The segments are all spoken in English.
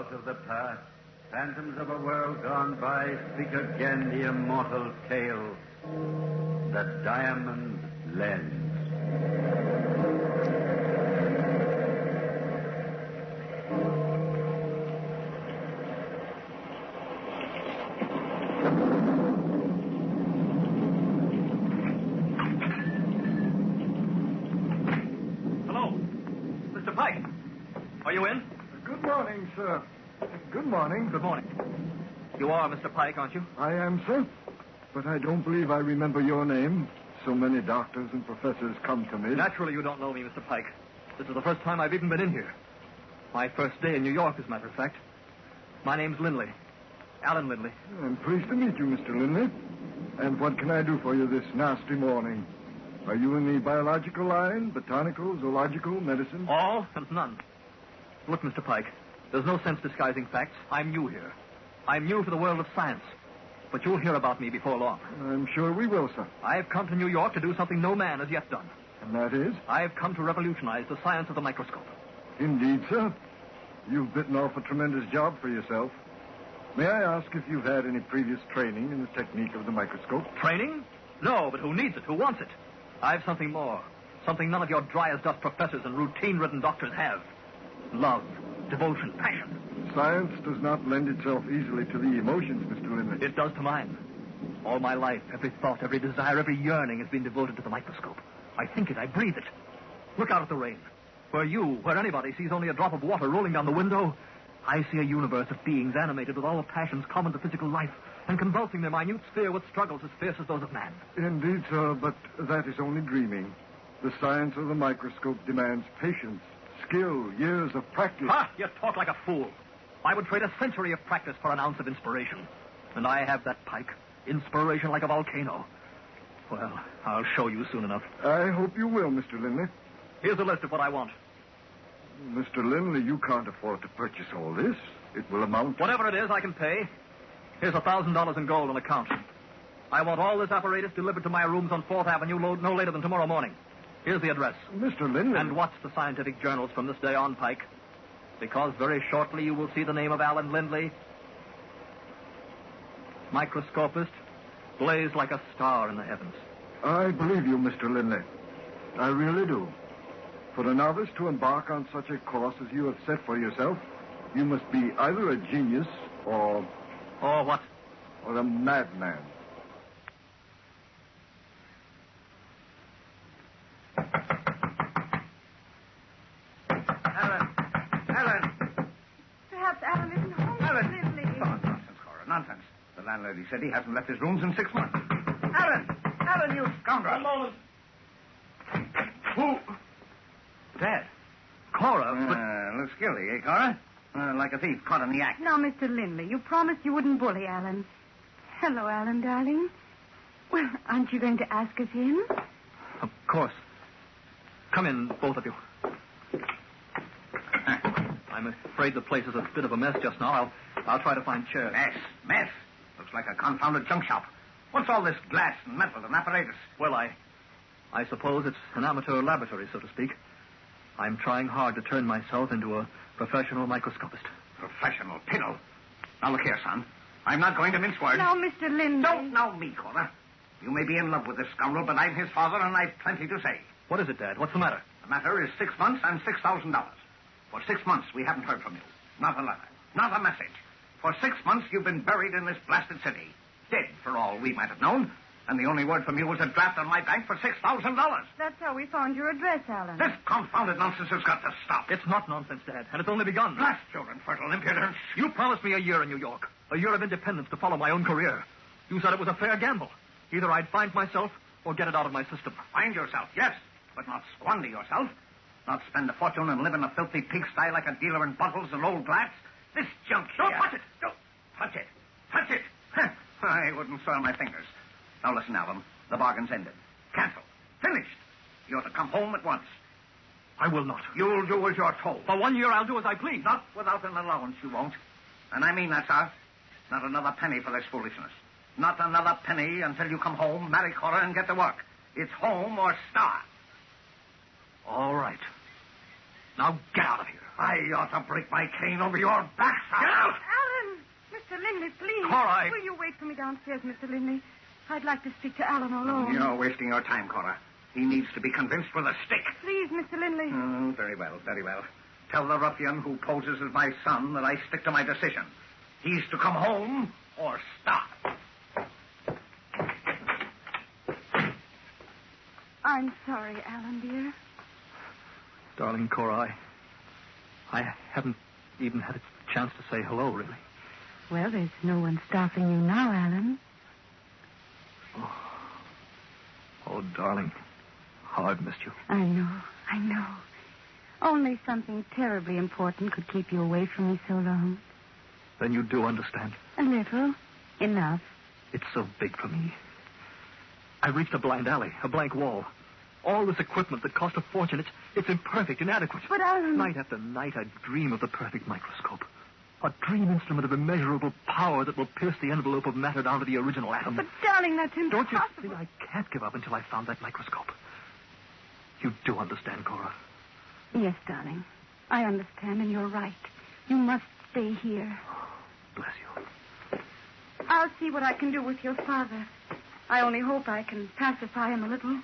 out of the past, phantoms of a world gone by, speak again the immortal tale, the Diamond Lens. Are you in? Good morning, sir. Good morning. Good morning. You are Mr. Pike, aren't you? I am, sir. But I don't believe I remember your name. So many doctors and professors come to me. Naturally, you don't know me, Mr. Pike. This is the first time I've even been in here. My first day in New York, as a matter of fact. My name's Lindley. Alan Lindley. I'm pleased to meet you, Mr. Lindley. And what can I do for you this nasty morning? Are you in the biological line, botanical, zoological, medicine? All and none. Look, Mr. Pike, there's no sense disguising facts. I'm new here. I'm new to the world of science. But you'll hear about me before long. I'm sure we will, sir. I've come to New York to do something no man has yet done. And that is? I've come to revolutionize the science of the microscope. Indeed, sir. You've bitten off a tremendous job for yourself. May I ask if you've had any previous training in the technique of the microscope? Training? No, but who needs it? Who wants it? I've something more. Something none of your dry-as-dust professors and routine-ridden doctors have. Love, devotion, passion. Science does not lend itself easily to the emotions, Mr. Lindley. It does to mine. All my life, every thought, every desire, every yearning has been devoted to the microscope. I think it, I breathe it. Look out at the rain. Where anybody sees only a drop of water rolling down the window, I see a universe of beings animated with all the passions common to physical life and convulsing their minute sphere with struggles as fierce as those of man. Indeed, sir, but that is only dreaming. The science of the microscope demands patience, skill, years of practice. Ah, you talk like a fool. I would trade a century of practice for an ounce of inspiration. And I have that, Pike. Inspiration like a volcano. Well, I'll show you soon enough. I hope you will, Mr. Lindley. Here's a list of what I want. Mr. Lindley, you can't afford to purchase all this. It will amount to... Whatever it is, I can pay. Here's $1,000 in gold on account. I want all this apparatus delivered to my rooms on 4th Avenue no later than tomorrow morning. Here's the address. Mr. Lindley... And watch the scientific journals from this day on, Pike. Because very shortly you will see the name of Alan Lindley, microscopist, blaze like a star in the heavens. I believe you, Mr. Lindley. I really do. For a novice to embark on such a course as you have set for yourself, you must be either a genius or... Or what? Or a madman. Alan! Perhaps Alan isn't home. Alan! Lindley. Oh, nonsense, Cora, nonsense. The landlady said he hasn't left his rooms in 6 months. Alan, you scoundrel. A moment. Who? Dad. Cora, Looks guilty, eh, Cora? Like a thief caught in the act. Now, Mr. Lindley, you promised you wouldn't bully Alan. Hello, Alan, darling. Well, aren't you going to ask us in? Of course. Come in, both of you. I'm afraid the place is a bit of a mess just now. I'll try to find chairs. Mess. Looks like a confounded junk shop. What's all this glass and metal and apparatus? Well, I suppose it's an amateur laboratory, so to speak. I'm trying hard to turn myself into a professional microscopist. Professional piddle. Now, look here, son. I'm not going to mince words. Now, Mr. Lindley. Don't know me, Cora. You may be in love with this scoundrel, but I'm his father, and I've plenty to say. What is it, Dad? What's the matter? The matter is 6 months and $6,000. For 6 months, we haven't heard from you. Not a letter. Not a message. For 6 months, you've been buried in this blasted city. Dead, for all we might have known. And the only word from you was a draft on my bank for $6,000. That's how we found your address, Alan. This confounded nonsense has got to stop. It's not nonsense, Dad, and it's only begun. Blast your infernal impudence. You promised me a year in New York. A year of independence to follow my own career. You said it was a fair gamble. Either I'd find myself or get it out of my system. Find yourself, yes, but not squander yourself. Not spend a fortune and live in a filthy pigsty like a dealer in bottles and old glass. This junk here... Don't touch it! Don't touch it! Touch it! I wouldn't soil my fingers. Now listen, Alan. The bargain's ended. Cancelled. Finished. You're to come home at once. I will not. You'll do as you're told. For 1 year, I'll do as I please. Not without an allowance, you won't. And I mean that, sir. Not another penny for this foolishness. Not another penny until you come home, marry Cora, and get to work. It's home or starve. All right. Now get out of here. I ought to break my cane over your backside. Get out! Alan! Mr. Lindley, please. Cora, Will you wait for me downstairs, Mr. Lindley? I'd like to speak to Alan alone. You're wasting your time, Cora. He needs to be convinced with a stick. Please, Mr. Lindley. Oh, very well, very well. Tell the ruffian who poses as my son that I stick to my decision. He's to come home or stop. I'm sorry, Alan, dear. Darling Cora, I haven't even had a chance to say hello, really. Well, there's no one stopping you now, Alan. Oh, darling, how I've missed you. I know. Only something terribly important could keep you away from me so long. Then you do understand. A little. Enough. It's so big for me. I reached a blind alley, a blank wall. All this equipment that cost a fortune, it's imperfect, inadequate. But Alan... Night after night, I dream of the perfect microscope. A dream instrument of immeasurable power that will pierce the envelope of matter down to the original atom. But, darling, that's impossible. Don't you see? I can't give up until I found that microscope. You do understand, Cora? Yes, darling. I understand, and you're right. You must stay here. Bless you. I'll see what I can do with your father. I only hope I can pacify him a little.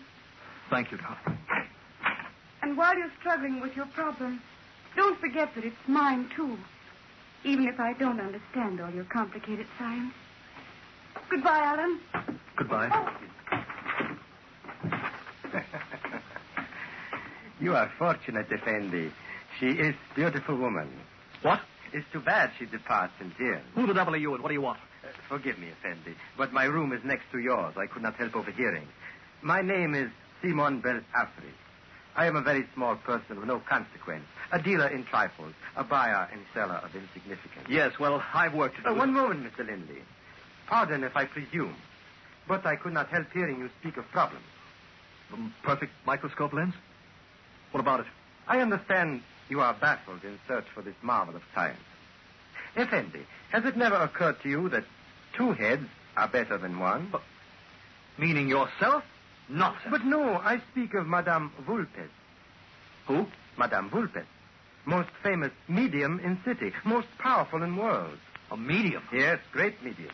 Thank you, darling. And while you're struggling with your problem, don't forget that it's mine, too. Even if I don't understand all your complicated science. Goodbye, Alan. Goodbye. You are fortunate, Effendi. She is a beautiful woman. What? It's too bad she departs in tears. Who the devil are you and what do you want? Forgive me, Effendi, but my room is next to yours. I could not help overhearing. My name is Simon Belafri. I am a very small person of no consequence. A dealer in trifles. A buyer and seller of insignificance. Yes, well, I've worked to do. One moment, Mr. Lindley. Pardon if I presume, but I could not help hearing you speak of problems. Perfect microscope lens? What about it? I understand you are baffled in search for this marvel of science. Effendi, has it never occurred to you that two heads are better than one? Meaning yourself? Nonsense. But no, I speak of Madame Vulpes. Who? Madame Vulpes. Most famous medium in city. Most powerful in world. A medium? Yes, great medium.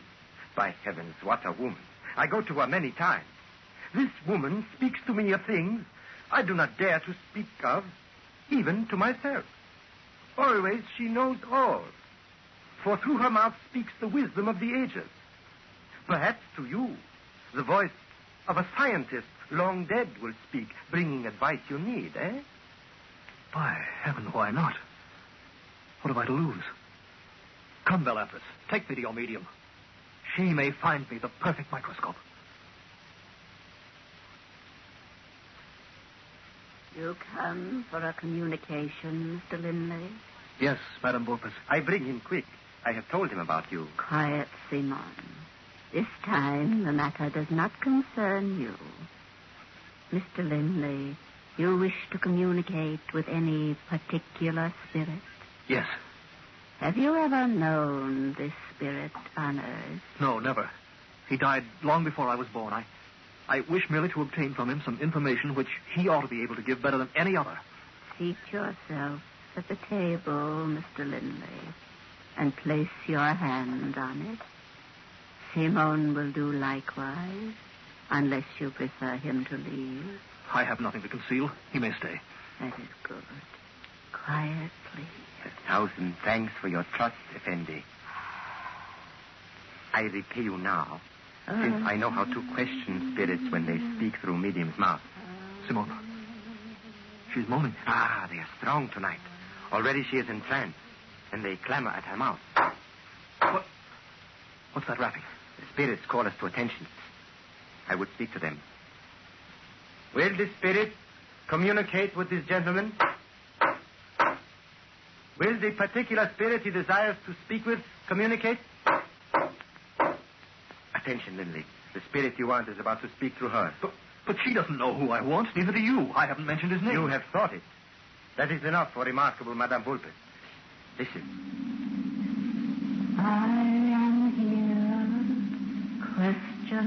By heavens, what a woman. I go to her many times. This woman speaks to me of things I do not dare to speak of, even to myself. Always she knows all. For through her mouth speaks the wisdom of the ages. Perhaps to you, the voice of a scientist long dead will speak, bringing advice you need, eh? By heaven, why not? What have I to lose? Come, Belafris, take me to your medium. She may find me the perfect microscope. You come for a communication, Mr. Lindley? Yes, Madame Vulpes. I bring him quick. I have told him about you. Quiet, Simon. This time the matter does not concern you. Mr. Lindley, you wish to communicate with any particular spirit? Yes. Have you ever known this spirit on Earth? No, never. He died long before I was born. I wish merely to obtain from him some information which he ought to be able to give better than any other. Seat yourself at the table, Mr. Lindley, and place your hand on it. Simon will do likewise, unless you prefer him to leave. I have nothing to conceal. He may stay. That is good. Quietly. 1,000 thanks for your trust, Effendi. I repay you now, since I know how to question spirits when they speak through medium's mouth. Simone. She's moaning. Ah, they are strong tonight. Already she is entranced, and they clamor at her mouth. What's that rapping? The spirits call us to attention. I would speak to them. Will this spirit communicate with this gentleman? Will the particular spirit he desires to speak with communicate? Attention, Lindley. The spirit you want is about to speak through her. But she doesn't know who I want. Neither do you. I haven't mentioned his name. You have thought it. That is enough for remarkable Madame Vulpes. Listen. I am here. Question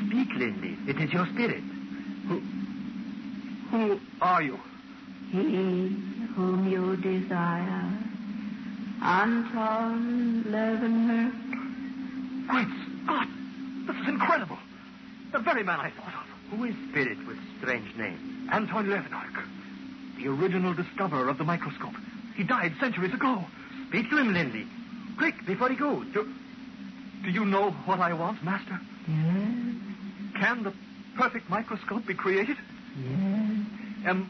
me. Speak, Lindley. It is your spirit. Who are you? He whom you desire. Anton Leeuwenhoek. Great Scott! This is incredible. The very man I thought of. Who is spirit with strange name? Anton Leeuwenhoek, the original discoverer of the microscope. He died centuries ago. Speak to him, Linley. Quick, before he goes. Do you know what I want, Master? Yes, Can the perfect microscope be created? yes, Am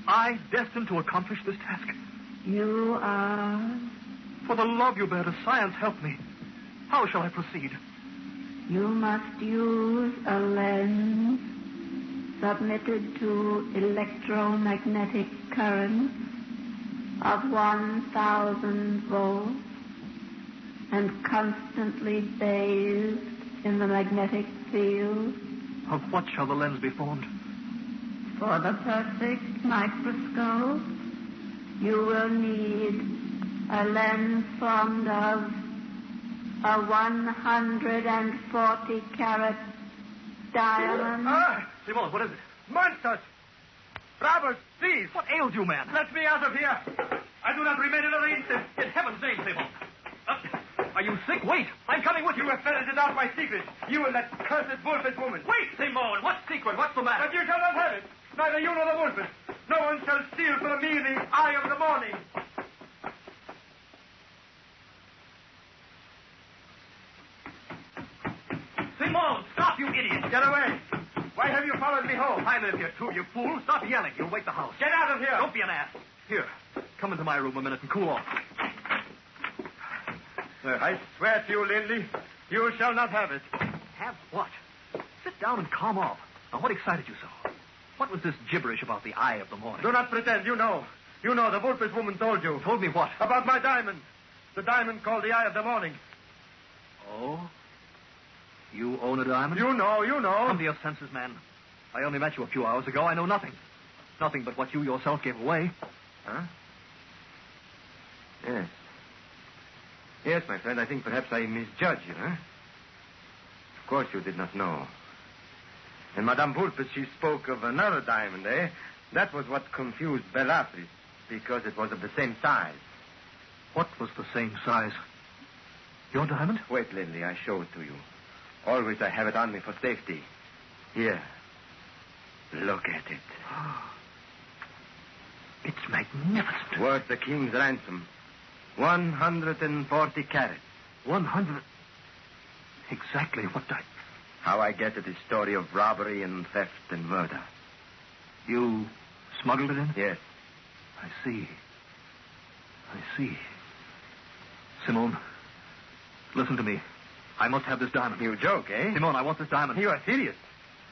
I destined to accomplish this task? you are. For the love you bear to science, help me. How shall I proceed? You must use a lens submitted to electromagnetic currents of 1,000 volts and constantly bathed in the magnetic field. Of what shall the lens be formed? For the perfect microscope, you will need a lens formed of a 140-carat diamond. Simone, what is it? Monsters! Robbers, please! What ails you, man? Let me out of here! I do not remain another instant. In heaven's name, Simone. Are you sick? Wait. I'm coming with you. You have ferreted out my secret. You and that cursed Wolfert woman. Wait, Simone. What secret? What's the matter? But you shall not have it. Neither you nor the Wolfert. No one shall steal from me the eye of the morning. Simone, stop, you idiot. Get away. Why have you followed me home? I live here, too, you fool. Stop yelling. You'll wake the house. Get out of here. Don't be an ass. Here, come into my room a minute and cool off. I swear to you, Linley, you shall not have it. Have what? Sit down and calm off. Now, what excited you so? What was this gibberish about the eye of the morning? Do not pretend. You know. You know the Wolfert woman told you. Told me what? About my diamond. The diamond called the eye of the morning. Oh? You own a diamond? You know. Come to your senses, man. I only met you a few hours ago. I know nothing. Nothing but what you yourself gave away. Huh? Yes. Yes, my friend, I think perhaps I misjudged you, huh? Of course you did not know. And Madame Wolfert, she spoke of another diamond, eh? That was what confused Bellatrix, because it was of the same size. What was the same size? Your diamond? Wait, Linley, I show it to you. Always I have it on me for safety. Here. Look at it. It's magnificent. Worth the king's ransom. 140 carats. 100. Exactly what I... How I get it is story of robbery and theft and murder. You smuggled it in? Yes. I see. Simone, listen to me. I must have this diamond. You joke, eh? Simone, I want this diamond. You are serious.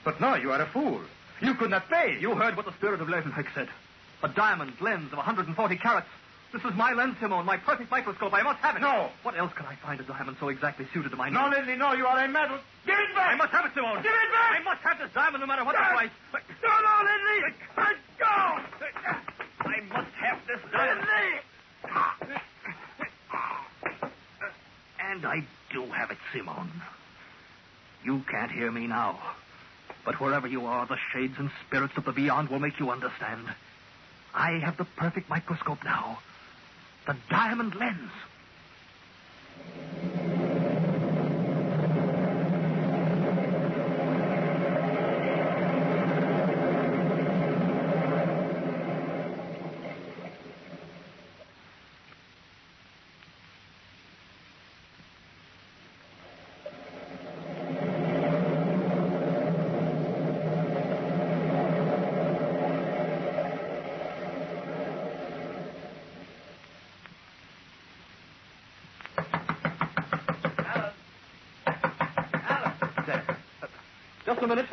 But no, you are a fool. You could not pay. You heard what the spirit of Leeuwenhoek said. A diamond lens of 140 carats. This is my lens, Simone, my perfect microscope. I must have it. No. What else can I find a diamond so exactly suited to my needs? No, Linley, no, you are a meddle. Give it back. I must have it, Simone. Give it back. I must have this diamond no matter what the price. No, Linley. Let go. I must have this diamond. And I do have it, Simone. You can't hear me now. But wherever you are, the shades and spirits of the beyond will make you understand. I have the perfect microscope now. The diamond lens. Just a minute.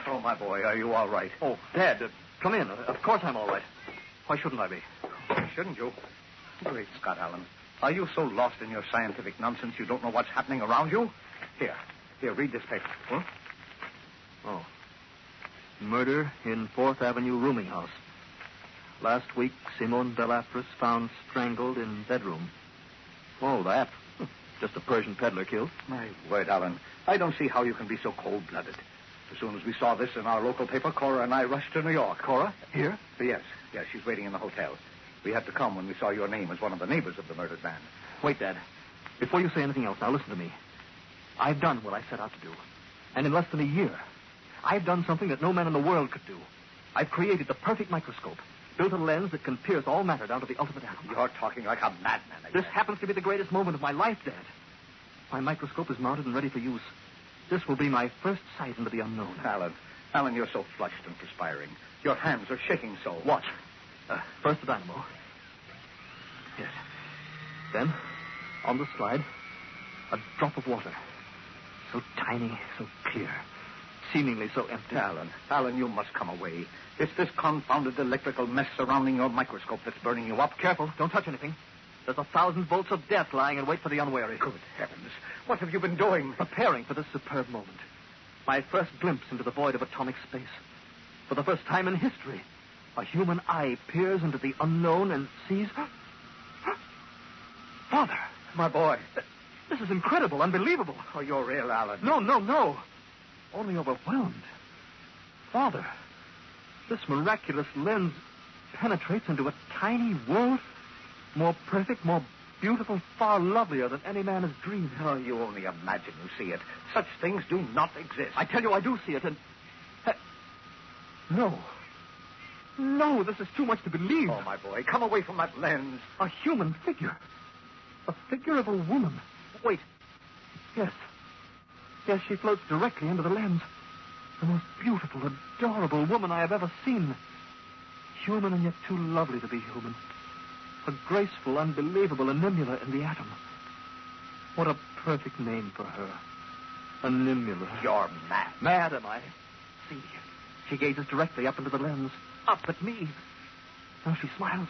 Oh, my boy, are you all right? Oh, Dad, come in. Of course I'm all right. Why shouldn't I be? Shouldn't you? Great Scott, Allen. Are you so lost in your scientific nonsense you don't know what's happening around you? Here, read this paper. Huh? Oh. Murder in 4th Avenue rooming house. Last week, Simone Bellatrix found strangled in bedroom. Oh, that. Just a Persian peddler killed. My word, Allen. I don't see how you can be so cold-blooded. As soon as we saw this in our local paper, Cora and I rushed to New York. Cora? Here? Yes, she's waiting in the hotel. We had to come when we saw your name as one of the neighbors of the murdered man. Wait, Dad. Before you say anything else, now listen to me. I've done what I set out to do. And in less than a year, I've done something that no man in the world could do. I've created the perfect microscope, built a lens that can pierce all matter down to the ultimate atom. You're talking like a madman again. This happens to be the greatest moment of my life, Dad. My microscope is mounted and ready for use. This will be my first sight into the unknown. Alan, you're so flushed and perspiring. Your hands are shaking so. Watch. First the dynamo. Yes. Then, on the slide, a drop of water. So tiny, so clear. Seemingly so empty. Alan, you must come away. It's this confounded electrical mess surrounding your microscope that's burning you up. Careful. Don't touch anything. There's 1,000 volts of death lying in wait for the unwary. Good heavens. What have you been doing? Preparing for this superb moment. My first glimpse into the void of atomic space. For the first time in history, a human eye peers into the unknown and sees... Father. My boy. This is incredible, unbelievable. Oh, you're real, Alan. No. Only overwhelmed. Father, this miraculous lens penetrates into a tiny world, more perfect, more beautiful, far lovelier than any man has dreamed. Oh, you only imagine you see it. Such things do not exist. I tell you, I do see it, and... No, this is too much to believe. Oh, my boy, come away from that lens. A human figure. A figure of a woman. Wait. Yes, she floats directly into the lens. The most beautiful, adorable woman I have ever seen. Human and yet too lovely to be human. A graceful, unbelievable animula in the atom. What a perfect name for her. Animula. You're mad. Mad am I? See, she gazes directly up into the lens. Up at me. Now she smiles.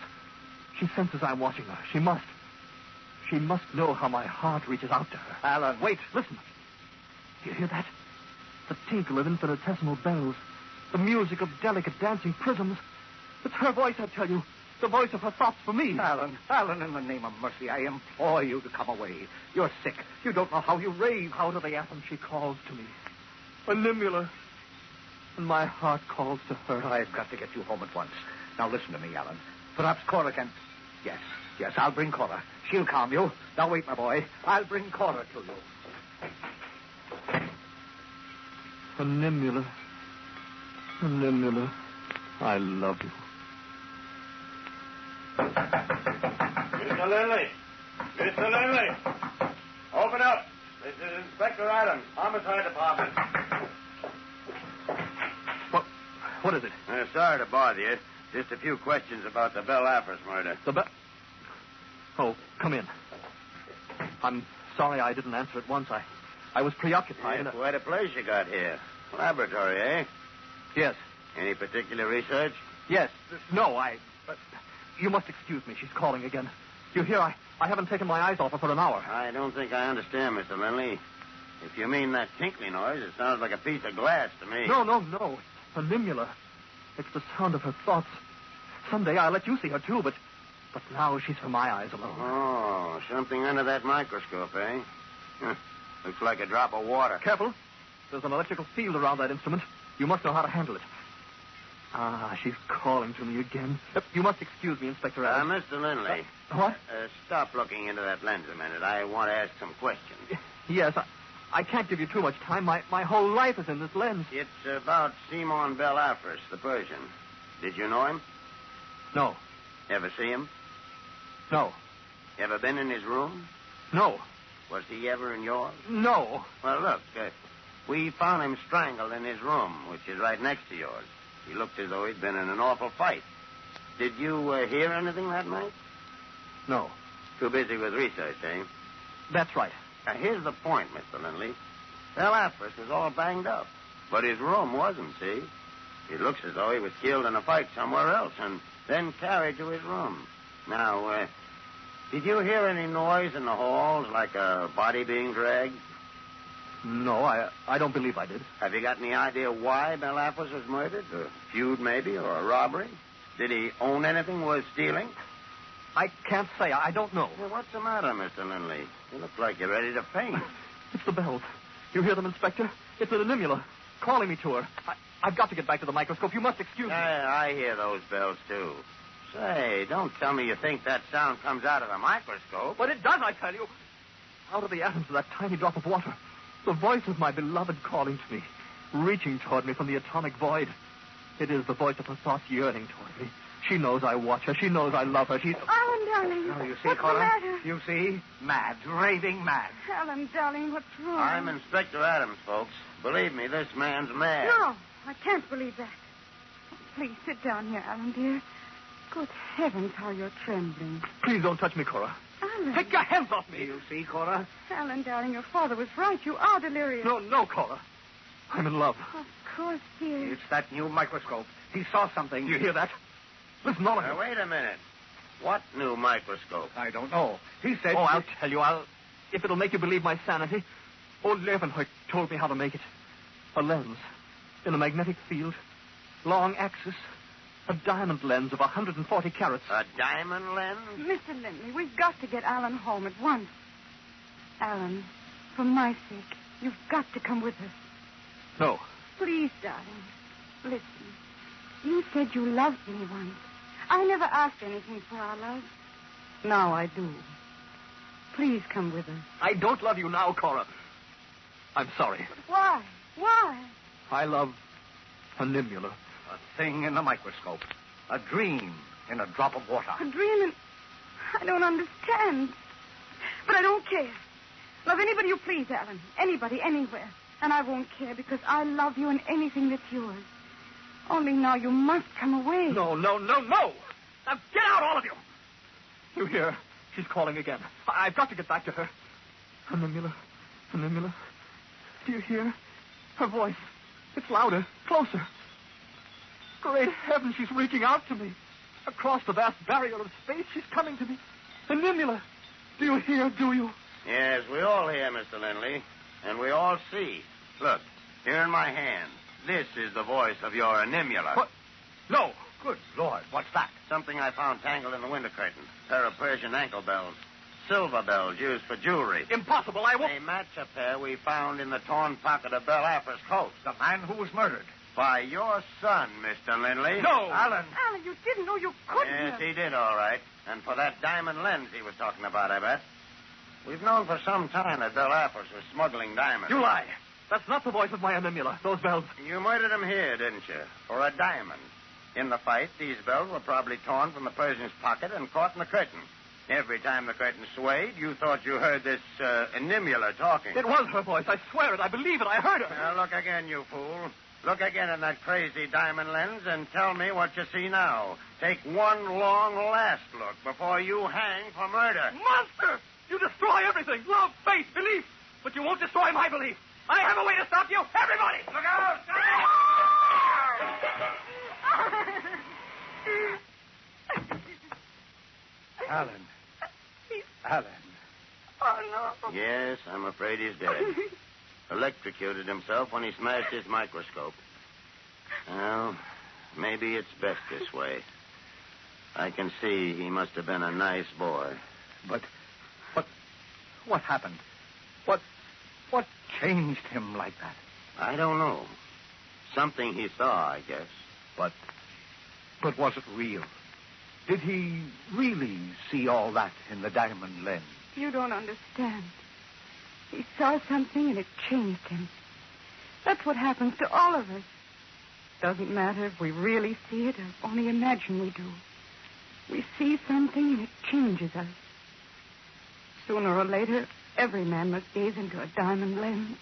She senses I'm watching her. She must. She must know how my heart reaches out to her. Alan. Wait, listen. Do you hear that? The tinkle of infinitesimal bells. The music of delicate dancing prisms. It's her voice, I tell you. The voice of her thoughts for me. Alan, in the name of mercy, I implore you to come away. You're sick. You don't know how you rave. Out of the atom she calls to me. Animula. And my heart calls to her. I've got to get you home at once. Now listen to me, Alan. Perhaps Cora can... Yes, I'll bring Cora. She'll calm you. Now wait, my boy. I'll bring Cora to you. Animula. I love you. Mr. Lindley! Open up. This is Inspector Adams, Homicide Department. What is it? Sorry to bother you. Just a few questions about the Belle Affris murder. Oh, come in. I'm sorry I didn't answer at once. I was preoccupied. Yeah, quite a place you got here. Laboratory, eh? Yes. Any particular research? Yes. No, you must excuse me. She's calling again. You hear, I haven't taken my eyes off her for an hour. I don't think I understand, Mr. Lindley. If you mean that tinkling noise, it sounds like a piece of glass to me. No. Animula. It's the sound of her thoughts. Someday I'll let you see her, too, but now she's for my eyes alone. Oh, something under that microscope, eh? Looks like a drop of water. Careful. There's an electrical field around that instrument. You must know how to handle it. She's calling to me again. You must excuse me, Inspector Adams. Mr. Lindley. What? Stop looking into that lens a minute. I want to ask some questions. Yes, I can't give you too much time. My whole life is in this lens. It's about Simon Belle Affris, the Persian. Did you know him? No. Ever see him? No. Ever been in his room? No. Was he ever in yours? No. Well, look, we found him strangled in his room, which is right next to yours. He looked as though he'd been in an awful fight. Did you hear anything that night? No. Too busy with research, eh? That's right. Now, here's the point, Mr. Lindley. Belle Affris was all banged up, but his room wasn't, see? It looks as though he was killed in a fight somewhere else and then carried to his room. Now, did you hear any noise in the halls, like a body being dragged? No, I don't believe I did. Have you got any idea why Belle Affris was murdered? A feud, maybe, or a robbery? Did he own anything worth stealing? I can't say. I don't know. Well, what's the matter, Mr. Lindley? You look like you're ready to faint. It's the bells. You hear them, Inspector? It's an animula. calling me to her. I've got to get back to the microscope. You must excuse me. I hear those bells, too. Say, don't tell me you think that sound comes out of the microscope. But it does, I tell you. Out of the atoms of that tiny drop of water. The voice of my beloved calling to me, reaching toward me from the atomic void. It is the voice of her thoughts yearning toward me. She knows I watch her. She knows I love her. Alan, darling. Oh, you see, what's Cora? the matter? You see? Mad. Raving mad. Alan, darling, what's wrong? I'm Inspector Adams, folks. Believe me, this man's mad. No, I can't believe that. Please sit down here, Alan, dear. Good heavens, how you're trembling. Please don't touch me, Cora. Alan. Take your hands off me. You see, Cora? Alan, darling, your father was right. You are delirious. No, Cora. I'm in love. Of course, dear. It's that new microscope. He saw something. Do you hear that? Listen, all of you. Now, wait a minute. What new microscope? I don't know. He said... Oh, I'll tell you. If it'll make you believe my sanity. Old Leeuwenhoek told me how to make it. A lens in a magnetic field, long axis, a diamond lens of 140 carats. A diamond lens? Mr. Lindley, we've got to get Alan home at once. Alan, for my sake, you've got to come with us. No. Please, darling. Listen. You said you loved me once. I never asked anything for our love. Now I do. Please come with us. I don't love you now, Cora. I'm sorry. But why? Why? I love Animula. A thing in the microscope. A dream in a drop of water. A dream and... I don't understand. But I don't care. Love anybody you please, Alan. Anybody, anywhere. And I won't care because I love you and anything that's yours. Only now you must come away. No. Now get out, all of you. You hear? She's calling again. I've got to get back to her. Animula. Do you hear? Her voice. It's louder, closer. Great heaven, she's reaching out to me. Across the vast barrier of space, she's coming to me. Animula. Do you hear, do you? Yes, we all hear, Mr. Lindley. And we all see. Look, here in my hand. This is the voice of your Animula. What? No. Good Lord, what's that? Something I found tangled in the window curtain. A pair of Persian ankle bells. Silver bells used for jewelry. Impossible, I won't... They match a pair we found in the torn pocket of Belle Apper's coat. The man who was murdered. By your son, Mr. Lindley. No! Alan. Alan, you didn't know you couldn't Yes, have. he did, all right. And for that diamond lens he was talking about, I bet. We've known for some time that Belle Apper's was smuggling diamonds. You lie. That's not the voice of my Animula. Those bells... You murdered him here, didn't you? For a diamond. In the fight, these bells were probably torn from the Persian's pocket and caught in the curtain. Every time the curtain swayed, you thought you heard this Animula talking. It was her voice. I swear it. I believe it. I heard her. Now, look again, you fool. Look again in that crazy diamond lens and tell me what you see now. Take one long last look before you hang for murder. Monster! You destroy everything. Love, faith, belief. But you won't destroy my belief. I have a way to stop you. Everybody! Look out! Alan. Oh, no. Yes, I'm afraid he's dead. Electrocuted himself when he smashed his microscope. Well, maybe it's best this way. I can see he must have been a nice boy. But what happened? What changed him like that? I don't know. Something he saw, I guess. But was it real? Did he really see all that in the diamond lens? You don't understand. He saw something and it changed him. That's what happens to all of us. Doesn't matter if we really see it or only imagine we do. We see something and it changes us. Sooner or later, every man must gaze into a diamond lens.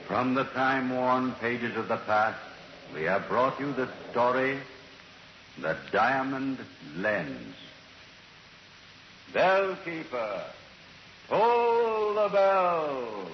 From the time-worn pages of the past, we have brought you the story, The Diamond Lens. Bellkeeper, toll the bell.